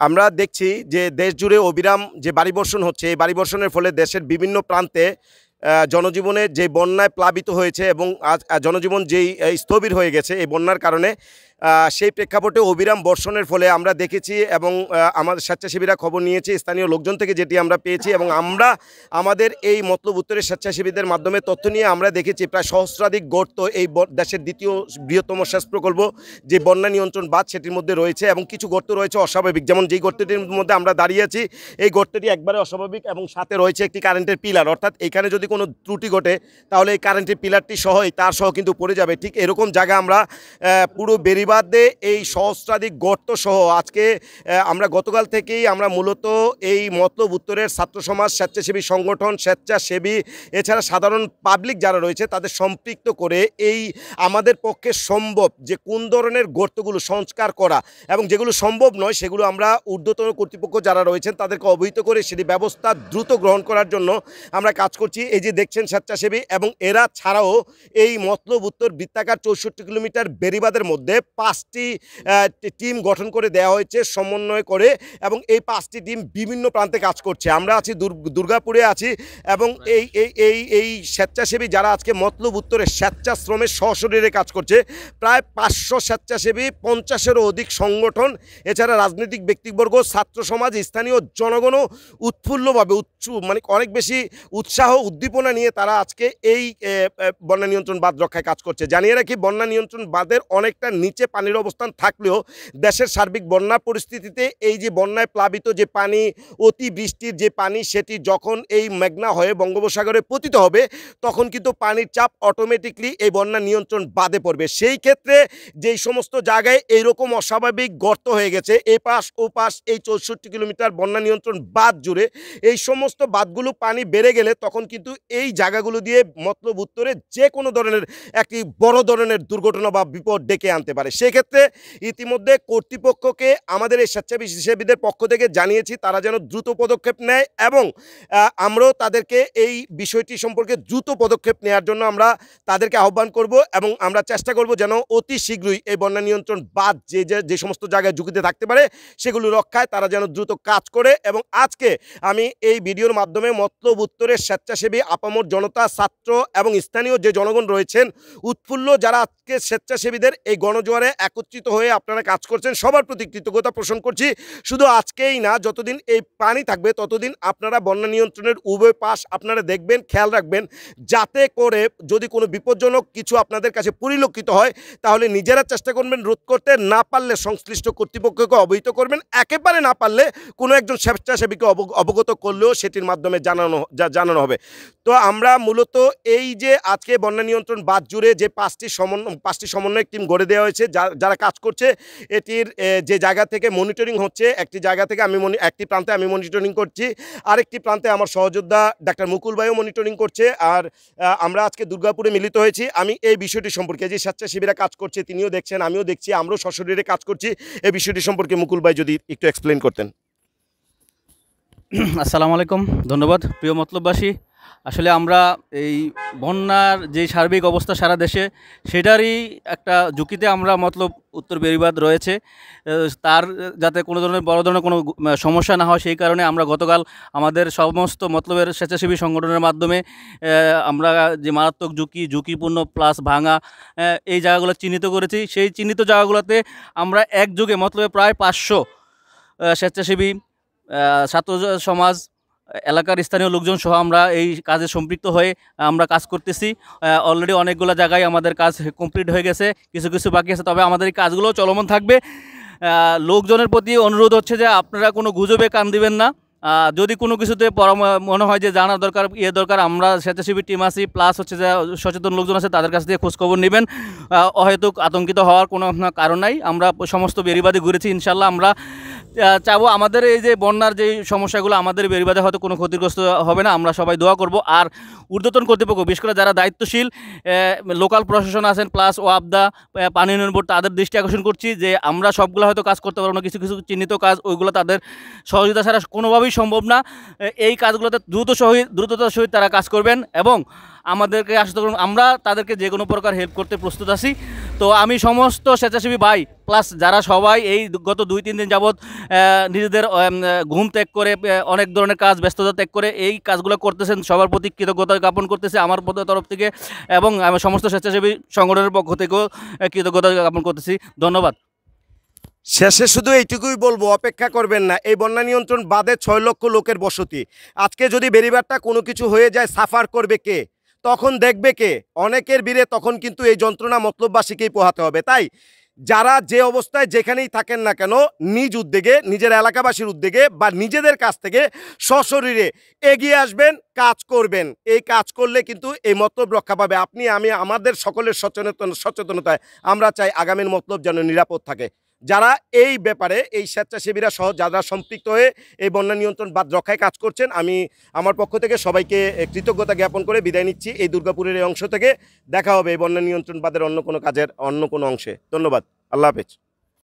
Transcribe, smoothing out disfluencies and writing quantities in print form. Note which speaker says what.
Speaker 1: আমরা দেখছি যে দেশ জুড়ে অবিরাম যে বাড়ি বর্ষণ হচ্ছে, এই বাড়ি বর্ষণের ফলে দেশের বিভিন্ন প্রান্তে জনজীবনে যে বন্যায় প্লাবিত হয়েছে এবং আজ জনজীবন যেই স্থবির হয়ে গেছে এই বন্যার কারণে, সেই প্রেক্ষাপটে অবিরাম বর্ষণের ফলে আমরা দেখেছি এবং আমাদের স্বেচ্ছাসেবীরা খবর নিয়েছে স্থানীয় লোকজন থেকে, যেটি আমরা পেয়েছি এবং আমরা আমাদের এই মতলব উত্তরের স্বেচ্ছাসেবীদের মাধ্যমে তথ্য নিয়ে আমরা দেখেছি প্রায় সহস্রাধিক গর্ত এই দেশের দ্বিতীয় বৃহত্তম সেচ প্রকল্প যে বন্যা নিয়ন্ত্রণ বাঁধ সেটির মধ্যে রয়েছে এবং কিছু গর্ত রয়েছে অস্বাভাবিক। যেমন যেই গর্তটির মধ্যে আমরা দাঁড়িয়ে আছি, এই গর্তটি একবারে অস্বাভাবিক এবং সাথে রয়েছে একটি কারেন্টের পিলার, অর্থাৎ এখানে যদি কোনো ত্রুটি ঘটে তাহলে এই কারেন্টের পিলারটি সহই তার সহ কিন্তু পড়ে যাবে। ঠিক এরকম জায়গা আমরা পুরো বেড়িবাঁধে এই সহস্রাধিক গর্ত সহ আজকে আমরা গতকাল থেকেই আমরা মূলত এই মতলব উত্তরের ছাত্র সমাজ, স্বেচ্ছাসেবী সংগঠন, স্বেচ্ছাসেবী এছাড়া সাধারণ পাবলিক যারা রয়েছে তাদের সম্পৃক্ত করে এই আমাদের পক্ষে সম্ভব যে কোন ধরনের গর্তগুলো সংস্কার করা এবং যেগুলো সম্ভব নয় সেগুলো আমরা ঊর্ধ্বতন কর্তৃপক্ষ যারা রয়েছেন তাদেরকে অবহিত করে সেটি ব্যবস্থা দ্রুত গ্রহণ করার জন্য আমরা কাজ করছি। এই যে দেখছেন স্বেচ্ছাসেবী এবং এরা ছাড়াও এই মতলব উত্তর বৃত্তাকার 64 কিলোমিটার বেড়িবাঁধের মধ্যে 5টি টিম গঠন করে দেওয়া হয়েছে সমন্বয় করে এবং এই 5টি টিম বিভিন্ন প্রান্তে কাজ করছে। আমরা আছি দুর্গাপুরে আছি এবং এই এই এই এই স্বেচ্ছাসেবী যারা আজকে মতলব উত্তরে স্বেচ্ছাশ্রমের সশরীরে কাজ করছে, প্রায় 500 স্বেচ্ছাসেবী, 50-এরও অধিক সংগঠন, এছাড়া রাজনৈতিক ব্যক্তিবর্গ, ছাত্র সমাজ, স্থানীয় জনগণও উৎফুল্লভাবে মানে অনেক বেশি উৎসাহ উদ্দীপনা নিয়ে তারা আজকে এই বন্যা নিয়ন্ত্রণ বাঁধ রক্ষায় কাজ করছে। জানিয়ে রাখি, বন্যা নিয়ন্ত্রণ বাঁধের অনেকটা নিচে পানির অবস্থান থাকলেও দেশের সার্বিক বন্যা পরিস্থিতিতে এই যে বন্যায় প্লাবিত যে পানি, অতি বৃষ্টির যে পানি, সেটি যখন এই মেঘনা হয়ে বঙ্গোপসাগরে পতিত হবে তখন কিন্তু পানির চাপ অটোমেটিকলি এই বন্যা নিয়ন্ত্রণ বাঁধে পড়বে। সেই ক্ষেত্রে যেই সমস্ত জায়গায় এইরকম অস্বাভাবিক গর্ত হয়ে গেছে এ পাশ ও পাশ এই 64 কিলোমিটার বন্যা নিয়ন্ত্রণ বাঁধ জুড়ে, এই সমস্ত বাঁধগুলো পানি বেড়ে গেলে তখন কিন্তু এই জায়গাগুলো দিয়ে মতলব উত্তরে যে কোনো ধরনের একটি বড় ধরনের দুর্ঘটনা বা বিপদ ডেকে আনতে পারে। সেক্ষেত্রে ইতিমধ্যে কর্তৃপক্ষকে আমাদের এই স্বেচ্ছাসেবীদের পক্ষ থেকে জানিয়েছি তারা যেন দ্রুত পদক্ষেপ নেয় এবং আমরাও তাদেরকে এই বিষয়টি সম্পর্কে দ্রুত পদক্ষেপ নেওয়ার জন্য আমরা তাদেরকে আহ্বান করব এবং আমরা চেষ্টা করব যেন অতি শীঘ্রই এই বন্যা নিয়ন্ত্রণ বাঁধ যে সমস্ত জায়গায় ঝুঁকিতে থাকতে পারে সেগুলো রক্ষায় তারা যেন দ্রুত কাজ করে। এবং আজকে আমি এই ভিডিওর মাধ্যমে মতলব উত্তরের স্বেচ্ছাসেবী আপামর জনতা, ছাত্র এবং স্থানীয় যে জনগণ রয়েছেন উৎফুল্ল, যারা আজকে স্বেচ্ছাসেবীদের এই গণজোয়ারে একত্রিত হয়ে আপনারা কাজ করছেন, সবার প্রতি কৃতজ্ঞতা পোষণ করছি। শুধু আজকেই না, যতদিন এই পানি থাকবে ততদিন আপনারা বন্যা নিয়ন্ত্রণের উভয় পাশ আপনারা দেখবেন, খেয়াল রাখবেন যাতে করে যদি কোনো বিপজ্জনক কিছু আপনাদের কাছে পরিলক্ষিত হয় তাহলে নিজেরা চেষ্টা করবেন রোধ করতে, না পারলে সংশ্লিষ্ট কর্তৃপক্ষকে অবহিত করবেন, একেবারে না পারলে কোনো একজন স্বেচ্ছাসেবীকে অবগত করলেও সেটির মাধ্যমে জানানো হবে। তো আমরা মূলত এই যে আজকে বন্যা নিয়ন্ত্রণ বাঁধ জুড়ে যে 5টি সমন্বয়ক টিম গড়ে দেওয়া হয়েছে যারা কাজ করছে, এটির যে জায়গা থেকে মনিটরিং হচ্ছে, একটি জায়গা থেকে একটি প্রান্তে আমি মনিটরিং করছি, আরেকটি প্রান্তে আমার সহযোদ্ধা ডাক্তার মুকুল ভাইও মনিটরিং করছে। আর আমরা আজকে দুর্গাপুরে মিলিত হয়েছি। আমি এই বিষয়টি সম্পর্কে, যে স্বেচ্ছাসেবীরা কাজ করছে তিনিও দেখছেন, আমিও দেখছি, আমরাও সশরীরে কাজ করছি, এই বিষয়টি সম্পর্কে মুকুল ভাই যদি একটু এক্সপ্লেন করতেন।
Speaker 2: আসসালামু আলাইকুম, ধন্যবাদ প্রিয় মতলববাসী। আসলে আমরা এই বন্যার যে সার্বিক অবস্থা সারা দেশে, সেটারই একটা ঝুঁকিতে আমরা মতলব উত্তর বেড়িবাঁধ রয়েছে, তার যাতে কোনো ধরনের বড় ধরনের কোনো সমস্যা না হয় সেই কারণে আমরা গতকাল আমাদের সমস্ত মতলবের স্বেচ্ছাসেবী সংগঠনের মাধ্যমে আমরা যে মারাত্মক ঝুঁকিপূর্ণ প্লাস ভাঙা এই জায়গাগুলো চিহ্নিত করেছি। সেই চিহ্নিত জায়গাগুলোতে আমরা একযোগে মতলবে প্রায় 500 স্বেচ্ছাসেবী, ছাত্র সমাজ, এলাকার স্থানীয় লোকজন সহ আমরা এই কাজে সম্পৃক্ত হয়ে আমরা কাজ করতেছি। অলরেডি অনেকগুলো জায়গায় আমাদের কাজ কমপ্লিট হয়ে গেছে, কিছু কিছু বাকি আছে, তবে আমাদের এই কাজগুলো চলমান থাকবে। লোকজনের প্রতি অনুরোধ হচ্ছে যে আপনারা কোনো গুজবে কান দিবেন না। যদি কোনো কিছুতে মনে হয় যে জানার দরকার, দরকার, আমরা স্বেচ্ছাসেবী টিম আছি, প্লাস হচ্ছে যে সচেতন লোকজন আছে, তাদের কাছ থেকে খোঁজখবর নেবেন। অহেতুক আতঙ্কিত হওয়ার কোনো কারণ নাই। আমরা সমস্ত বেড়িবাঁধে ঘুরেছি, ইনশাল্লাহ আমরা চাবো আমাদের এই যে বন্যার যে সমস্যাগুলো আমাদের বেড়িবাঁধে হয়তো কোনো ক্ষতিগ্রস্ত হবে না, আমরা সবাই দোয়া করব। আর ঊর্ধ্বতন কর্তৃপক্ষ, বিশেষ করে যারা দায়িত্বশীল লোকাল প্রশাসন আছেন প্লাস ওয়াবদা, পানি উন্নয়ন বোর্ড, তাদের দৃষ্টি আকর্ষণ করছি যে আমরা সবগুলো হয়তো কাজ করতে পারবো না, কিছু কিছু চিহ্নিত কাজ ওইগুলো তাদের সহযোগিতা ছাড়া কোনোভাবেই সম্ভব না। এই কাজগুলোতে দ্রুততার সহিত তারা কাজ করবেন এবং আমাদেরকে আসতে করুন, আমরা তাদেরকে যে কোনো প্রকার হেল্প করতে প্রস্তুত আছি। তো তো আমি সমস্ত স্বেচ্ছাসেবী ভাই প্লাস যারা সবাই এই গত 2-3 দিন যাবৎ নিজেদের ঘুম ত্যাগ করে অনেক ধরনের কাজ ব্যস্ততা ত্যাগ করে এই কাজগুলো করতেছেন, সবার প্রতি কৃতজ্ঞতা জ্ঞাপন করতেছে আমার তরফ থেকে, এবং আমি সমস্ত স্বেচ্ছাসেবী সংগঠনের পক্ষ থেকেও কৃতজ্ঞতা জ্ঞাপন করতেছি। ধন্যবাদ।
Speaker 1: শেষে শুধু এইটুকুই বলবো, অপেক্ষা করবেন না। এই বন্যা নিয়ন্ত্রণ বাদে 6 লক্ষ লোকের বসতি। আজকে যদি বেড়িবাঁধটা কোনো কিছু হয়ে যায়, সাফার করবে কে? তখন দেখবে কে? অনেকের ভিড়ে তখন কিন্তু এই যন্ত্রণা মতলববাসীকেই পোহাতে হবে। তাই যারা যে অবস্থায় যেখানেই থাকেন না কেন, নিজ উদ্যোগে, নিজের এলাকাবাসীর উদ্যোগে বা নিজেদের কাছ থেকে সশরীরে এগিয়ে আসবেন, কাজ করবেন। এই কাজ করলে কিন্তু এই মতলব রক্ষা পাবে। আপনি, আমি, আমাদের সকলের সচেতনতায় আমরা চাই আগামীর মতলব যেন নিরাপদ থাকে। যারা এই ব্যাপারে, এই স্বেচ্ছাসেবীরা সহ যারা সম্পৃক্ত হয়ে এই বন্যা নিয়ন্ত্রণ বাঁধ রক্ষায় কাজ করছেন, আমি আমার পক্ষ থেকে সবাইকে কৃতজ্ঞতা জ্ঞাপন করে বিদায় নিচ্ছি এই দুর্গাপুরের এই অংশ থেকে। দেখা হবে এই বন্যা নিয়ন্ত্রণ বাঁধের অন্য কোনো কাজের অন্য কোনো অংশে। ধন্যবাদ। আল্লাহ হাফেজ।